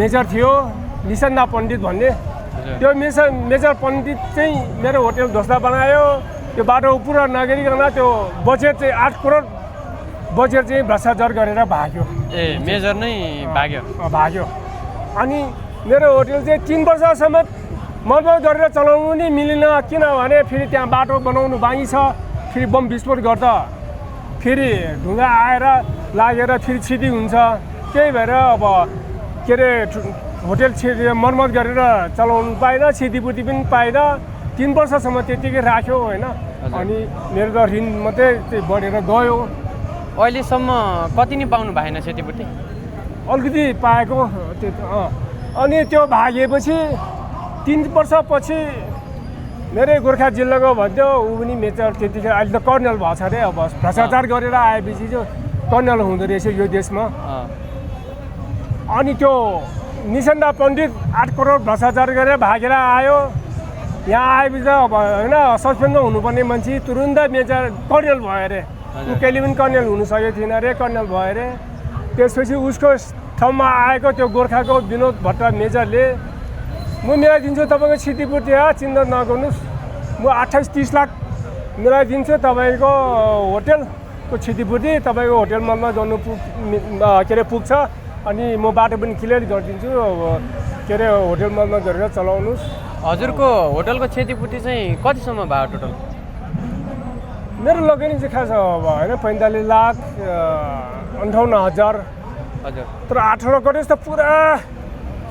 major थियो निसन्दा पण्डित भन्ने त्यो मेजर पण्डित चाहिँ मेरो होटल ध्वस्त बनायो त्यो बाटो पुरा नगरिकन त्यो बजेट चाहिँ 8 करोड बजेट चाहिँ भ्रष्टाचार गरेर भाग्यो मेजर नै भाग्यो अनि मेरो होटल चाहिँ 3 वर्षसम्म मर्मत गरेर चलाउनु नि मिलेन किनभने फेरि त्यहाँ बाटो बनाउनु बाँकी छ फेरि बम विस्फोट गर्दा फेरि ढुङ्गा आएर लागेर फेरि क्षति हुन्छ त्यही भएर अब के अरे होटल मर्मत गरेर चलाउनु पाएन क्षतिपूर्ति पनि पाएन 3 वर्षसम्म त्यतिकै राख्यो होइन अनि मेरो त ऋण मात्रै बढेर गयो अहिलेसम्म कति नै पाउनु भएन क्षतिपूर्ति अलिकति पाएको अनि त्यो भागेपछि 3 वर्षपछि मेरै गोर्खा जिल्लाको भन्थ्यो ऊ पनि मेजर त्यतिखेर अहिले त कर्नल भएको छ अरे अब भ्रष्टाचार गरेर आएपछि चाहिँ कर्नल हुँदो रहेछ यो देशमा अनि त्यो निसन्दा पण्डित 8 करोड भ्रष्टाचार गरेर भागेर आयो यहाँ आएपछि त अब होइन सस्पेन्डमा हुनुपर्ने मान्छे तुरुन्तै मेजर कर्नल भयो अरे ऊ कहिले पनि कर्नल हुनु सकेको थिएन अरे कर्नल भयो अरे त्यसपछि उसको ठाउँमा आएको त्यो गोर्खाको विनोद भट्ट मेजरले म मिलाइदिन्छु तपाईँको क्षतिपूर्ति चिन्ता नगर्नुहोस् म 28-30 लाख मिलाइदिन्छु तपाईँको होटलको क्षतिपूर्ति तपाईँको होटल मर्मत गर्नु के अरे पुग्छ अनि म बाटो पनि क्लियर गरिदिन्छु के अरे होटल मर्मत गरेर चलाउनुहोस् हजुरको होटलको क्षतिपूर्ति चाहिँ कतिसम्म भयो टोटल मेरो लगानी चाहिँ खास अब होइन 45 लाख 58,000 हजुर तर 18 करोड त पुरा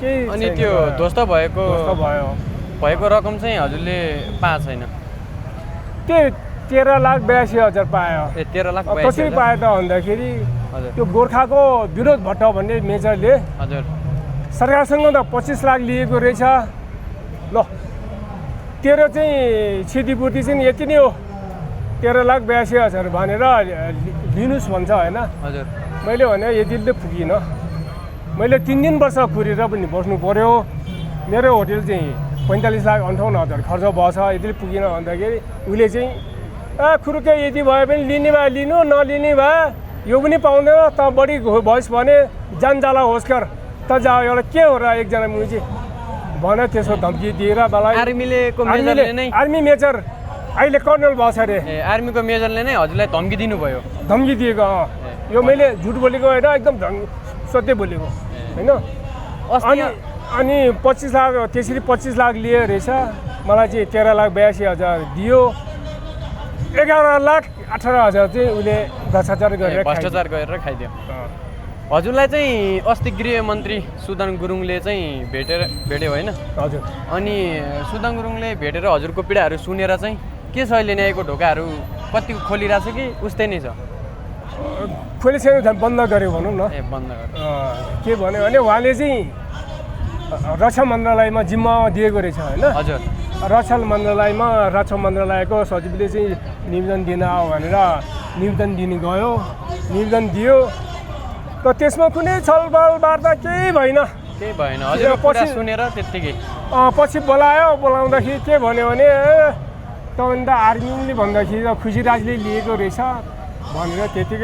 केही अनि त्यो ध्वस्त भएको रकम चाहिँ हजुरले पाएको छैन त्यही 13,82,000 पायो 13,82,000 कसरी पायो त भन्दाखेरि त्यो गोर्खाको विनोद भट्ट भन्ने मेजरले हजुर सरकारसँग त 25 लाख लिएको रहेछ ल तेरो चाहिँ क्षतिपूर्ति चाहिँ यति नै हो 13,82,000 भनेर लिनुहोस् भन्छ होइन हजुर मैले भने यतिले पुगिनँ मैले 3 वर्ष कुरेर पनि बस्नु पर्यो मेरो होटल चाहिँ 45,58,000 खर्च भएछ यतिले पुगिन भन्दाखेरि उसले चाहिँ खुरुकै यति भए पनि लिने भए लिनु नलिने भए यो पनि पाउँदैन त बढी भइस् भने जानजाला होस्कर त जा एउटा के हो र एकजना मुजी भने त्यसो धम्की दिएर मलाई आर्मी मेजर अहिले कर्नल भएको छ अरे आर्मीको मेजरले नै हजुरलाई धम्की दिनुभयो धम्की दिएको यो मैले झुट बोलेको होइन एकदम सत्य बोलेको होइन अनि 25 लाख त्यसरी 25 लाख लियो रहेछ मलाई चाहिँ 13,82,000 दियो 11,18,000 चाहिँ उसले भ्रष्टाचार गरेर खाइदियो हजुरलाई चाहिँ अस्ति गृहमन्त्री सुदन गुरुङले चाहिँ भेट्यो होइन हजुर अनि सुदन गुरुङले भेटेर हजुरको पीडाहरू सुनेर चाहिँ के छ अहिले न्यायको ढोकाहरू कति खोलिरहेछ कि उस्तै नै छ खोलिसकेको बन्द गर्यो भनौँ न बन्द गर्यो के भन्यो भने उहाँले चाहिँ रक्षा मन्त्रालयमा जिम्मा दिएको रहेछ होइन हजुर रक्षा मन्त्रालयको सचिवले चाहिँ निवेदन दिन आऊ भनेर निवेदन दिनु गयो निवेदन दियो त त्यसमा कुनै छलफल वार्ता केही भएन हजुर कुरा सुनेर त्यत्तिकै पछि बोलाउँदाखेरि के भन्यो भने तपाईँ त आर्मीले भन्दाखेरि खुसीराजले लिएको रहेछ भनेर त्यतिकै